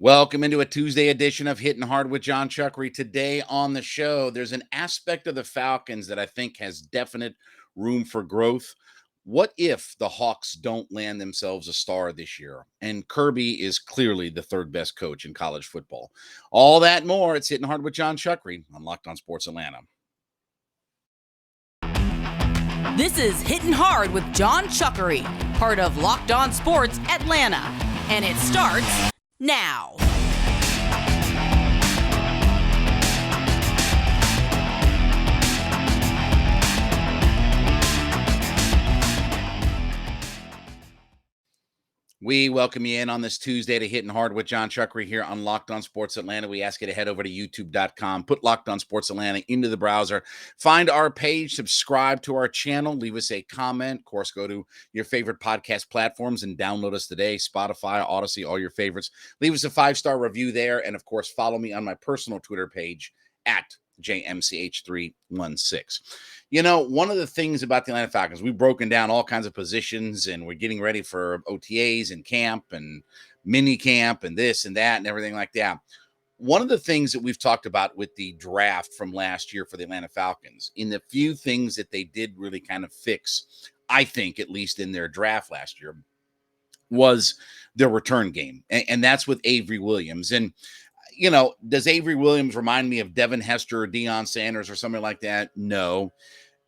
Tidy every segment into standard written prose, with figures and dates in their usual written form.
Welcome into a Tuesday edition of Hittin Hard with Jon Chuckery. Today on the show, there's an aspect of the Falcons that I think has definite room for growth. What if the Hawks don't land themselves a star this year? And Kirby is clearly the third best coach in college football. All that and more. It's Hittin Hard with Jon Chuckery on Locked On Sports Atlanta. This is Hittin Hard with Jon Chuckery, part of Locked On Sports Atlanta. And it starts now. We welcome you in on this Tuesday to Hittin Hard with Jon Chuckery here on Locked On Sports Atlanta. We ask you to head over to youtube.com, put Locked On Sports Atlanta into the browser, find our page, subscribe to our channel, leave us a comment. Of course, go to your favorite podcast platforms and download us today, Spotify, Odyssey, all your favorites. Leave us a 5-star review there. And of course, follow me on my personal Twitter page at JMCH316. You know, one of the things about the Atlanta Falcons, we've broken down all kinds of positions and we're getting ready for OTAs and camp and mini camp and this and that and everything like that. One of the things that we've talked about with the draft from last year for the Atlanta Falcons, in the few things that they did really kind of fix, I think, at least in their draft last year, was their return game. And that's with Avery Williams. And you know, does Avery Williams remind me of Devin Hester or Deion Sanders or something like that? No.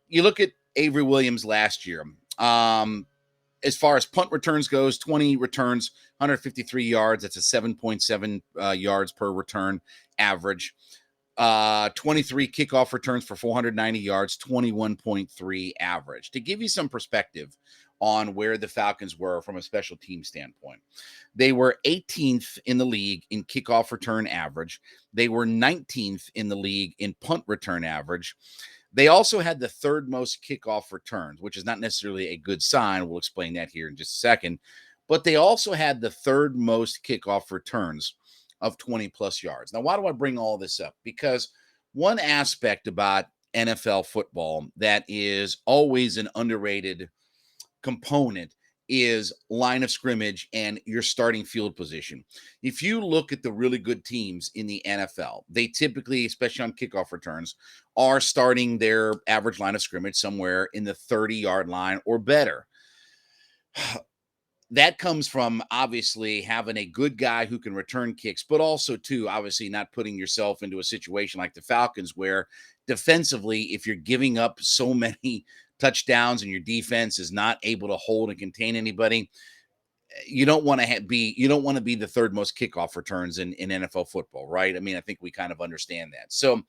You look at Avery Williams last year. As far as punt returns goes, 20 returns, 153 yards. That's a 7.7 yards per return average. 23 kickoff returns for 490 yards, 21.3 average. To give you some perspective on where the Falcons were from a special team standpoint, they were 18th in the league in kickoff return average. They were 19th in the league in punt return average. They also had the third most kickoff returns, which is not necessarily a good sign. We'll explain that here in just a second. But they also had the third most kickoff returns of 20 plus yards. Now, why do I bring all this up? Because one aspect about NFL football that is always an underrated component is line of scrimmage and your starting field position. If you look at the really good teams in the NFL, they typically, especially on kickoff returns, are starting their average line of scrimmage somewhere in the 30-yard line or better. That comes from obviously having a good guy who can return kicks, but also too, obviously not putting yourself into a situation like the Falcons where defensively, if you're giving up so many touchdowns and your defense is not able to hold and contain anybody, you don't want to be the third most kickoff returns in NFL football, right? I mean, I think we kind of understand that. So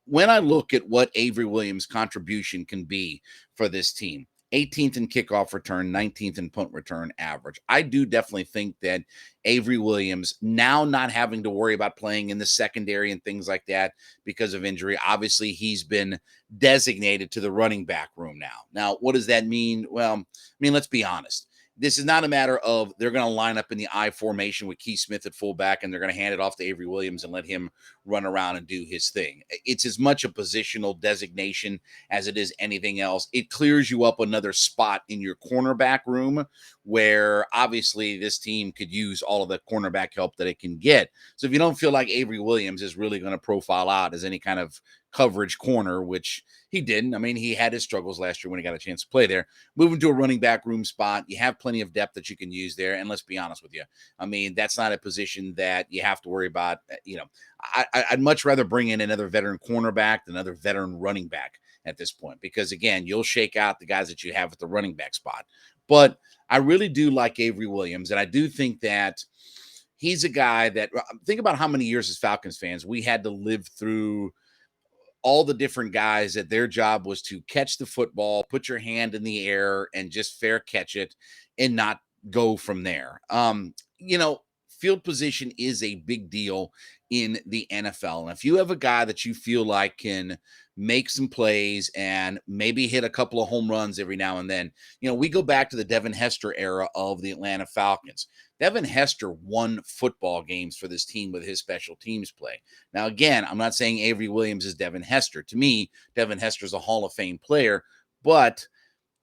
when I look at what Avery Williams' contribution can be for this team, 18th in kickoff return, 19th in punt return average, I do definitely think that Avery Williams, now not having to worry about playing in the secondary and things like that because of injury, obviously he's been designated to the running back room now. Now, what does that mean? Well, I mean, let's be honest. This is not a matter of they're going to line up in the I formation with Keith Smith at fullback and they're going to hand it off to Avery Williams and let him run around and do his thing. It's as much a positional designation as it is anything else. It clears you up another spot in your cornerback room where obviously this team could use all of the cornerback help that it can get. So if you don't feel like Avery Williams is really going to profile out as any kind of coverage corner, which he didn't. I mean, he had his struggles last year when he got a chance to play there. Moving to a running back room spot, you have plenty of depth that you can use there. And let's be honest with you. I mean, that's not a position that you have to worry about. You know, I'd much rather bring in another veteran cornerback than another veteran running back at this point, because again, you'll shake out the guys that you have at the running back spot. But I really do like Avery Williams. And I do think that he's a guy that, think about how many years as Falcons fans we had to live through all the different guys that their job was to catch the football, put your hand in the air and just fair catch it and not go from there. You know, field position is a big deal in the NFL. And if you have a guy that you feel like can make some plays and maybe hit a couple of home runs every now and then, you know, we go back to the Devin Hester era of the Atlanta Falcons. Devin Hester won football games for this team with his special teams play. Now, again, I'm not saying Avery Williams is Devin Hester. To me, Devin Hester is a Hall of Fame player, but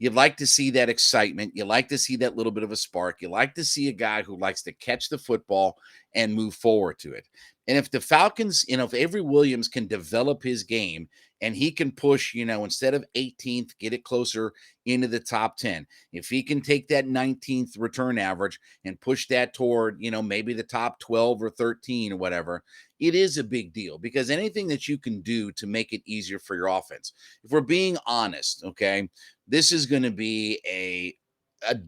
You'd like to see that excitement. You like to see that little bit of a spark. You like to see a guy who likes to catch the football and move forward to it. And if the Falcons, if Avery Williams can develop his game and he can push, instead of 18th, get it closer into the top 10. If he can take that 19th return average and push that toward, maybe the top 12 or 13 or whatever, it is a big deal because anything that you can do to make it easier for your offense, if we're being honest, okay, this is going to be a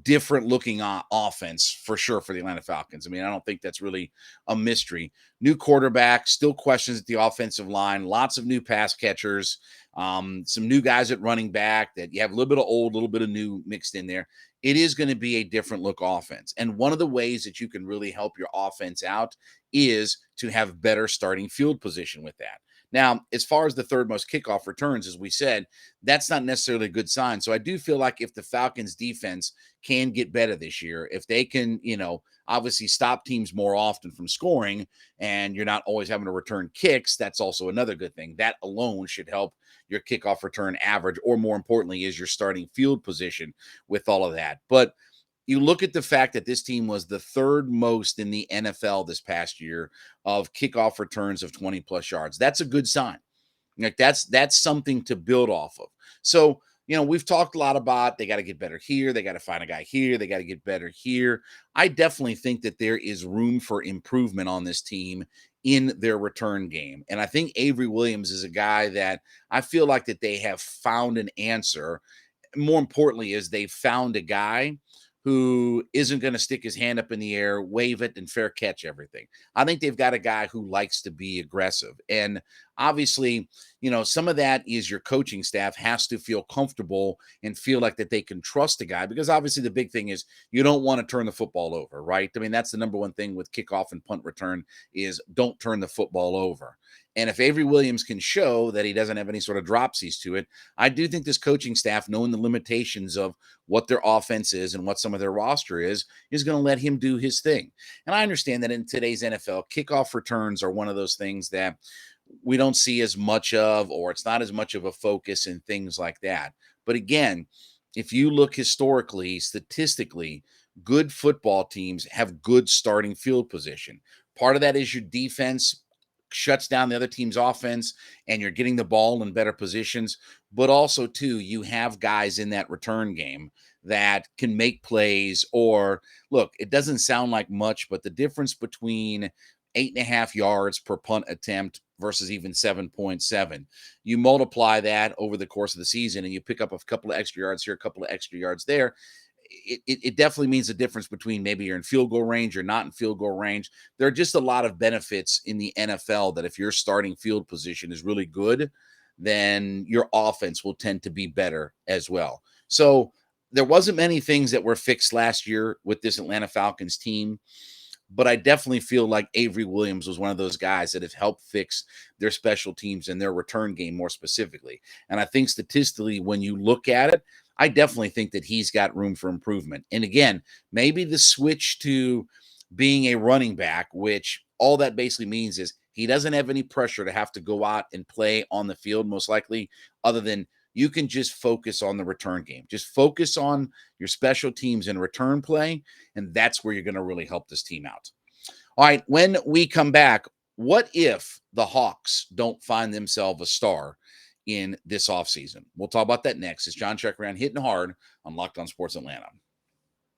different looking offense for sure for the Atlanta Falcons. I mean, I don't think that's really a mystery. New quarterback, still questions at the offensive line, lots of new pass catchers, some new guys at running back that you have a little bit of old, a little bit of new mixed in there. It is going to be a different look offense. And one of the ways that you can really help your offense out is to have better starting field position with that. Now, as far as the third most kickoff returns, as we said, that's not necessarily a good sign. So I do feel like if the Falcons defense can get better this year, if they can, obviously stop teams more often from scoring and you're not always having to return kicks, that's also another good thing. That alone should help your kickoff return average, or more importantly, is your starting field position with all of that. But you look at the fact that this team was the third most in the NFL this past year of kickoff returns of 20 plus yards. That's a good sign. Like that's something to build off of. So, we've talked a lot about they got to get better here. They got to find a guy here. They got to get better here. I definitely think that there is room for improvement on this team in their return game. And I think Avery Williams is a guy that I feel like that they have found an answer. More importantly, is they found a guy who isn't going to stick his hand up in the air, wave it, and fair catch everything. I think they've got a guy who likes to be aggressive. And obviously, some of that is your coaching staff has to feel comfortable and feel like that they can trust a guy, because obviously the big thing is you don't want to turn the football over, right? I mean, that's the number one thing with kickoff and punt return is don't turn the football over. And if Avery Williams can show that he doesn't have any sort of dropsies to it, I do think this coaching staff, knowing the limitations of what their offense is and what some of their roster is going to let him do his thing. And I understand that in today's NFL, kickoff returns are one of those things that we don't see as much of, or it's not as much of a focus and things like that. But again, if you look historically, statistically, good football teams have good starting field position. Part of that is your defense shuts down the other team's offense and you're getting the ball in better positions. But also, too, you have guys in that return game that can make plays. Or look, it doesn't sound like much, but the difference between 8.5 yards per punt attempt versus even 7.7, you multiply that over the course of the season and you pick up a couple of extra yards here, a couple of extra yards there. It definitely means a difference between maybe you're in field goal range or not in field goal range. There are just a lot of benefits in the NFL that if your starting field position is really good, then your offense will tend to be better as well. So there wasn't many things that were fixed last year with this Atlanta Falcons team, but I definitely feel like Avery Williams was one of those guys that have helped fix their special teams and their return game more specifically. And I think statistically, when you look at it, I definitely think that he's got room for improvement. And again, maybe the switch to being a running back, which all that basically means is he doesn't have any pressure to have to go out and play on the field, most likely, other than you can just focus on the return game. Just focus on your special teams and return play, and that's where you're going to really help this team out. All right, when we come back, what if the Hawks don't find themselves a star in this offseason? We'll talk about that next. It's Jon Chuckery on Hittin' Hard on Locked On Sports Atlanta.